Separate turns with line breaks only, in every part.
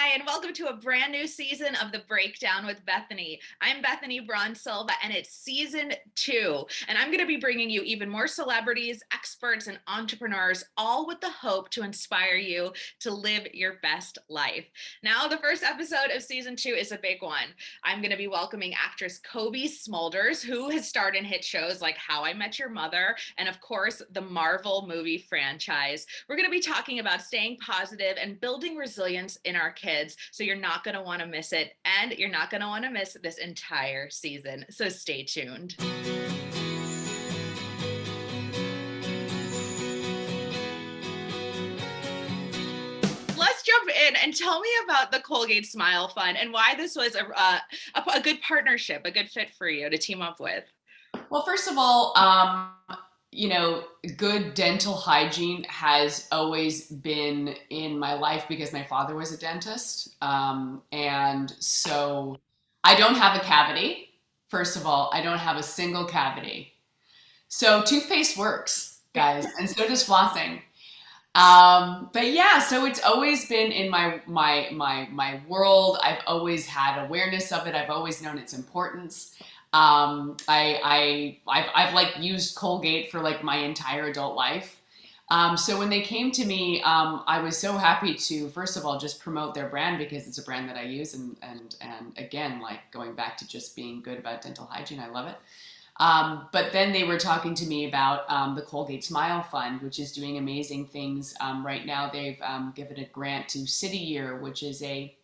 Hi, and welcome to a brand new season of The Breakdown with Bethany. I'm Bethany Braun-Silva, and it's season 2. And I'm going to be bringing you even more celebrities, experts, and entrepreneurs, all with the hope to inspire you to live your best life. Now, the first episode of season 2 is a big one. I'm going to be welcoming actress Cobie Smulders, who has starred in hit shows like How I Met Your Mother, and of course, the Marvel movie franchise. We're going to be talking about staying positive and building resilience in our kids, so you're not going to want to miss it, and you're not going to want to miss this entire season, so stay tuned. Let's jump in and tell me about the Colgate Smile Fund and why this was a good partnership, a good fit for you to team up with.
Well, first of all, good dental hygiene has always been in my life because my father was a dentist. And so I don't have a cavity. First of all, I don't have a single cavity. So toothpaste works, guys, and so does flossing. But yeah, so it's always been in my world. I've always had awareness of it. I've always known its importance. I've like used Colgate for like my entire adult life. So when they came to me, I was so happy to, first of all, just promote their brand because it's a brand that I use. And again, like going back to just being good about dental hygiene, I love it. But then they were talking to me about the Colgate Smile Fund, which is doing amazing things. Right now, they've given a grant to City Year, which is a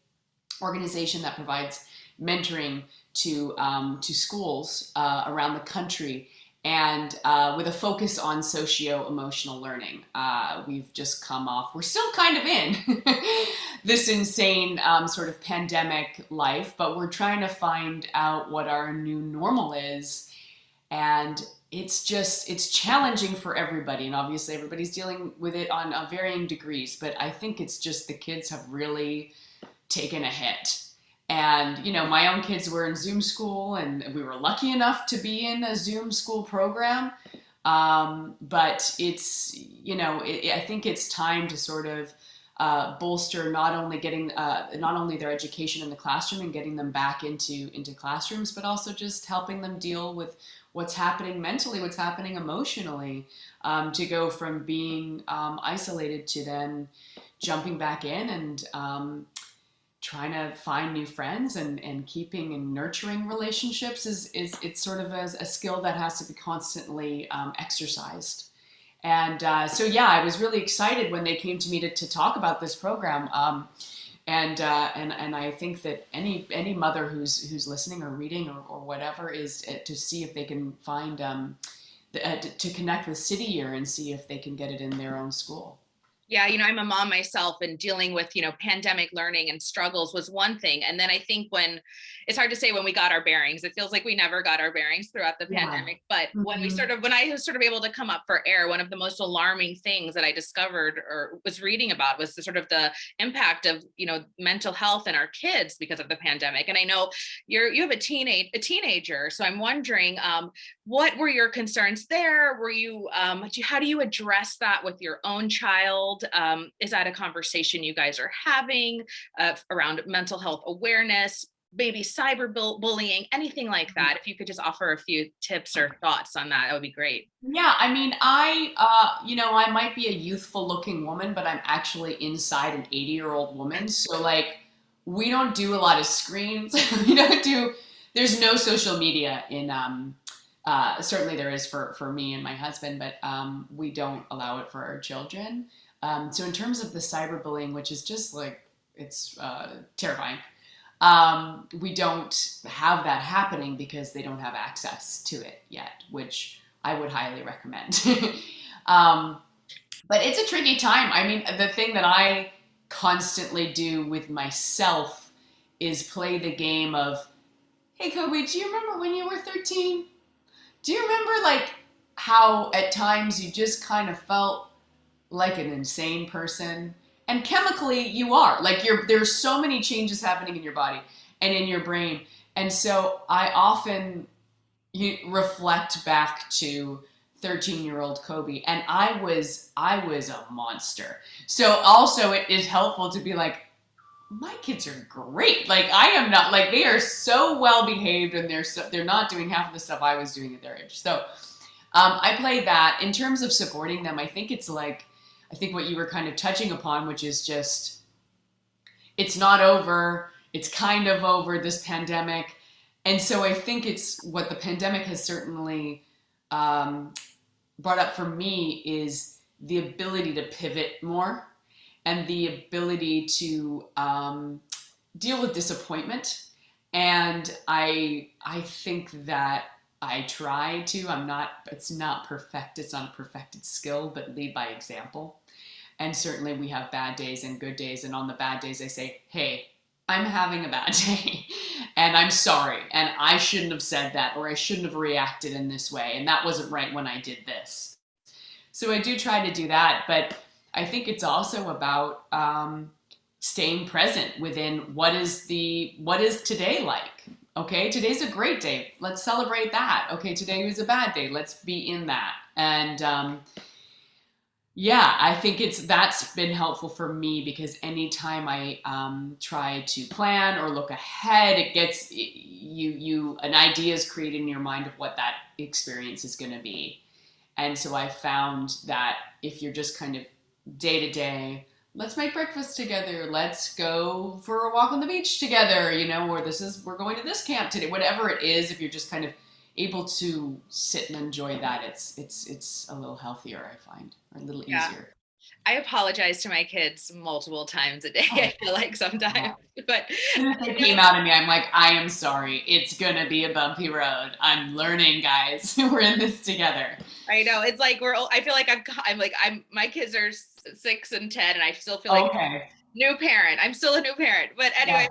organization that provides mentoring to schools around the country, and with a focus on socio-emotional learning. We've just come off, we're still kind of in this insane sort of pandemic life, but we're trying to find out what our new normal is. And it's challenging for everybody. And obviously everybody's dealing with it on varying degrees, but I think it's just the kids have really taken a hit. And, my own kids were in Zoom school, and we were lucky enough to be in a Zoom school program. But it's, I think it's time to sort of bolster not only their education in the classroom and getting them back into classrooms, but also just helping them deal with what's happening mentally, what's happening emotionally, to go from being isolated to then jumping back in and trying to find new friends and keeping and nurturing relationships it's sort of a skill that has to be constantly exercised. And so yeah, I was really excited when they came to me to talk about this program. And I think that any mother who's listening or reading or whatever is to see if they can find to connect with City Year and see if they can get it in their own school.
Yeah, I'm a mom myself, and dealing with, pandemic learning and struggles was one thing. And then I think it's hard to say when we got our bearings. It feels like we never got our bearings throughout the pandemic. But when I was sort of able to come up for air, one of the most alarming things that I discovered or was reading about was the impact of, mental health in our kids because of the pandemic. And I know you have a teenager. So I'm wondering, what were your concerns there? Were you, how do you address that with your own child? Is that a conversation you guys are having around mental health awareness, maybe cyberbullying, anything like that? If you could just offer a few tips or thoughts on that would be great.
Yeah, I mean, I might be a youthful looking woman, but I'm actually inside an 80-year-old woman. So like, we don't do a lot of screens. There's no social media in, certainly there is for me and my husband, but we don't allow it for our children. So in terms of the cyberbullying, which is just like, it's terrifying, we don't have that happening because they don't have access to it yet, which I would highly recommend. But it's a tricky time. I mean, the thing that I constantly do with myself is play the game of, hey, Cobie, do you remember when you were 13? Do you remember like how at times you just kind of felt like an insane person? And chemically you are, like there's so many changes happening in your body and in your brain. And so I often reflect back to 13-year-old Cobie, and I was a monster. So also it is helpful to be like, my kids are great. Like I am not, like they are so well behaved, and they're not doing half of the stuff I was doing at their age. So I play that. In terms of supporting them, I think it's like, I think what you were kind of touching upon, which is just, it's not over. It's kind of over, this pandemic. And so I think it's what the pandemic has certainly brought up for me is the ability to pivot more, and the ability to deal with disappointment. And I think that I try to, it's not perfect, it's not a perfected skill, but lead by example. And certainly we have bad days and good days. And on the bad days, I say, hey, I'm having a bad day and I'm sorry. And I shouldn't have said that, or I shouldn't have reacted in this way. And that wasn't right when I did this. So I do try to do that. But I think it's also about staying present within what is today like. Okay, today's a great day. Let's celebrate that. Okay, today was a bad day. Let's be in that. And yeah, I think that's been helpful for me, because anytime I try to plan or look ahead, it gets an idea is created in your mind of what that experience is going to be. And so I found that if you're just kind of day to day, let's make breakfast together, let's go for a walk on the beach together, or we're going to this camp today, whatever it is, if you're just kind of able to sit and enjoy that, it's a little healthier, I find, or a little easier.
I apologize to my kids multiple times a day. I feel like sometimes, but
they came out at me, I'm like, I am sorry. It's gonna be a bumpy road. I'm learning, guys. We're in this together.
I know. It's like I feel like my kids are 6 and 10, and I still feel like new parent. I'm still a new parent. But anyway,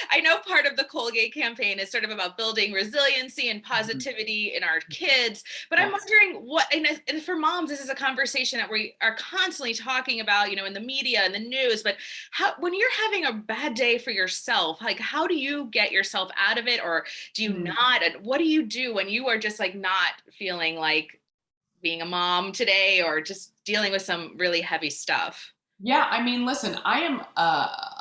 I know part of the Colgate campaign is sort of about building resiliency and positivity in our kids. But I'm wondering and for moms, this is a conversation that we are constantly talking about, in the media and the news. But when you're having a bad day for yourself, like how do you get yourself out of it? Or do you not? And what do you do when you are just like not feeling like being a mom today, or just dealing with some really heavy stuff?
Yeah, I mean, listen, I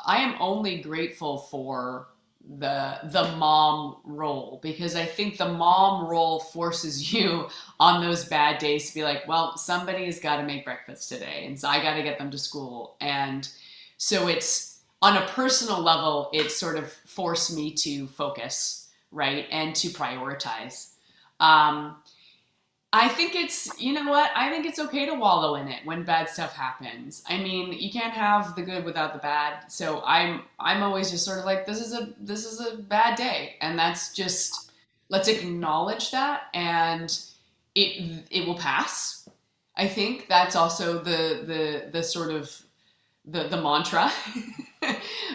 am only grateful for the mom role, because I think the mom role forces you on those bad days to be like, well, somebody has got to make breakfast today, and so I got to get them to school. And so it's on a personal level, it sort of forced me to focus, right, and to prioritize. I think I think it's okay to wallow in it when bad stuff happens. I mean, you can't have the good without the bad. So I'm always just sort of like, this is a bad day. And that's just, let's acknowledge that, and it will pass. I think that's also the sort of the mantra,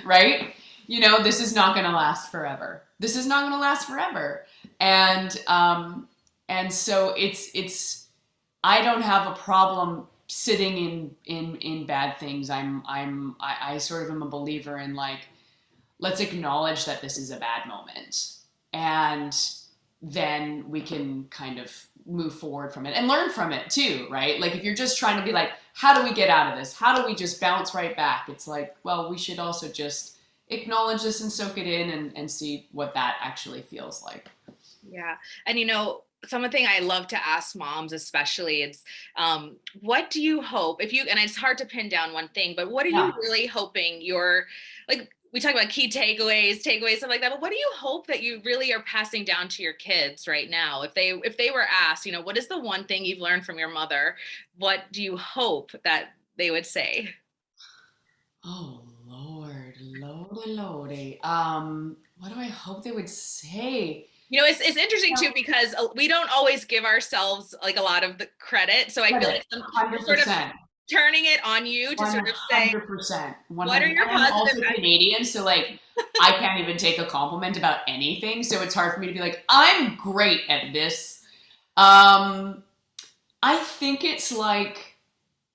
right? This is not going to last forever. This is not going to last forever. And so it's I don't have a problem sitting in bad things. I sort of am a believer in like, let's acknowledge that this is a bad moment, and then we can kind of move forward from it and learn from it too, right? Like if you're just trying to be like, how do we get out of this? How do we just bounce right back? It's like, well, we should also just acknowledge this and soak it in and see what that actually feels like.
Yeah. And something I love to ask moms, especially, it's what do you hope and it's hard to pin down one thing, but what are you really hoping we talk about key takeaways, stuff like that, but what do you hope that you really are passing down to your kids right now? If they were asked, what is the one thing you've learned from your mother? What do you hope that they would say?
Oh, Lordy. What do I hope they would say?
It's interesting too, because we don't always give ourselves like a lot of the credit. So I feel like I'm sort of turning it on you to sort of say,
100%.
What are your positive?
I'm also Canadian, so like I can't even take a compliment about anything. So it's hard for me to be like, I'm great at this. I think it's like,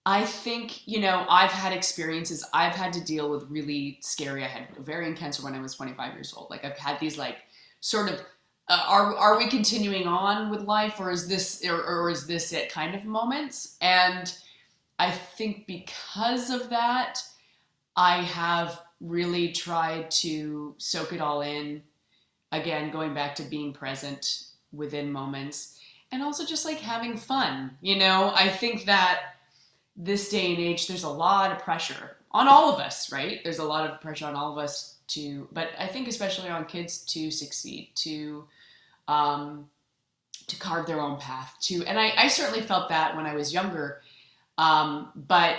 I've had experiences. I've had to deal with really scary. I had ovarian cancer when I was 25 years old. Like I've had these like sort of, are we continuing on with life, or is this it kind of moments? And I think because of that, I have really tried to soak it all in. Again, going back to being present within moments and also just like having fun. I think that this day and age, there's a lot of pressure on all of us, right? There's a lot of pressure on all of us but I think especially on kids to succeed, um, to carve their own path, and I certainly felt that when I was younger. But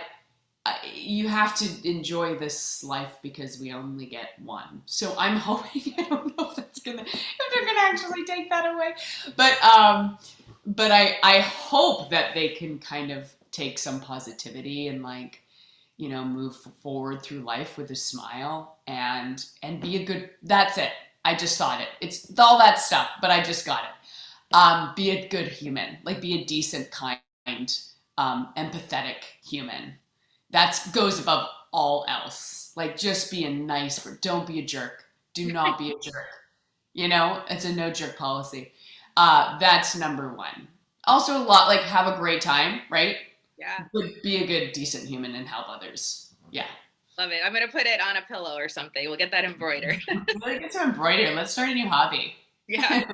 you have to enjoy this life because we only get one. So I'm hoping, I don't know if they're gonna actually take that away, but I hope that they can kind of take some positivity and like, move forward through life with a smile and be a good, that's it. I just thought it. It's all that stuff, but I just got it. Be a good human, like be a decent, kind, empathetic human. That goes above all else. Like just be a nice, don't be a jerk. Do not be a jerk. It's a no jerk policy. That's number one. Also a lot, like have a great time, right?
Yeah.
Be a good, decent human and help others. Yeah.
Love it. I'm going to put it on a pillow or something. We'll get that embroidered.
Really get to embroider. Let's start a new hobby.
Yeah.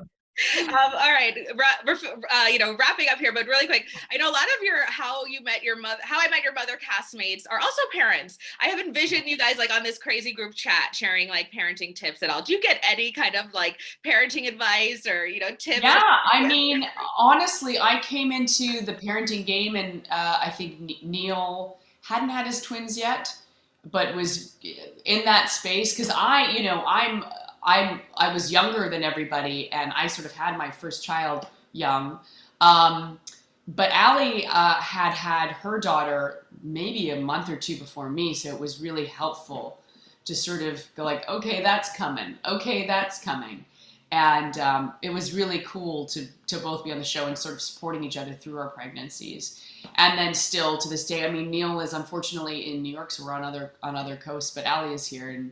All right, wrapping up here, but really quick, I know a lot of your How I Met Your Mother castmates are also parents. I have envisioned you guys like on this crazy group chat sharing like parenting tips at all. Do you get any kind of like parenting advice or tips?
Yeah, I mean, honestly, I came into the parenting game, and I think Neil hadn't had his twins yet, but was in that space because I was younger than everybody, and I sort of had my first child young. But Allie had her daughter maybe a month or two before me, so it was really helpful to sort of go like, okay, that's coming. Okay, that's coming. And it was really cool to both be on the show and sort of supporting each other through our pregnancies. And then still to this day, I mean, Neil is unfortunately in New York, so we're on other coasts, but Allie is here,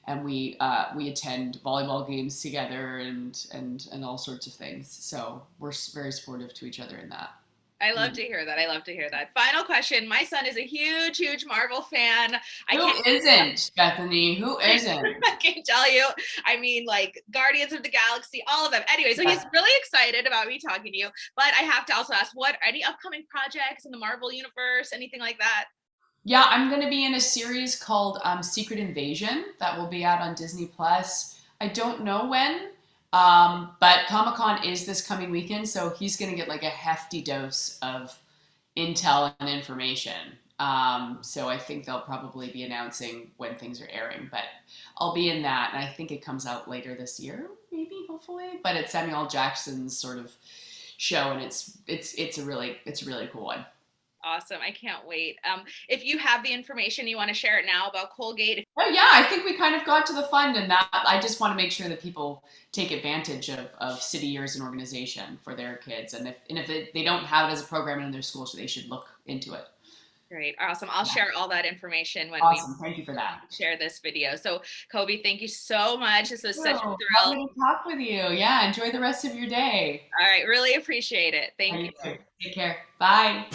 and we attend volleyball games together and all sorts of things. So we're very supportive to each other in that.
I love to hear that. Final question. My son is a huge, huge Marvel fan.
Who isn't, Bethany? Who isn't?
I can't tell you. I mean, like Guardians of the Galaxy, all of them. Anyway, so he's really excited about me talking to you. But I have to also ask, any upcoming projects in the Marvel universe, anything like that?
Yeah, I'm going to be in a series called Secret Invasion that will be out on Disney Plus. I don't know when, but Comic-Con is this coming weekend, so he's going to get like a hefty dose of intel and information. So I think they'll probably be announcing when things are airing, but I'll be in that, and I think it comes out later this year, maybe, hopefully. But it's Samuel L. Jackson's sort of show, and it's a really cool one.
Awesome. I can't wait. If you have the information, you want to share it now about Colgate.
Oh yeah, I think we kind of got to the fund, and that I just want to make sure that people take advantage of City Year as an organization for their kids. And if they don't have it as a program in their school, so they should look into it.
Great. Awesome. I'll share all that information when
Thank you for that.
Share this video. So Cobie, thank you so much. This was such a thrill.
Lovely to talk with you. Yeah. Enjoy the rest of your day.
All right. Really appreciate it. Thank you.
Take care. Bye.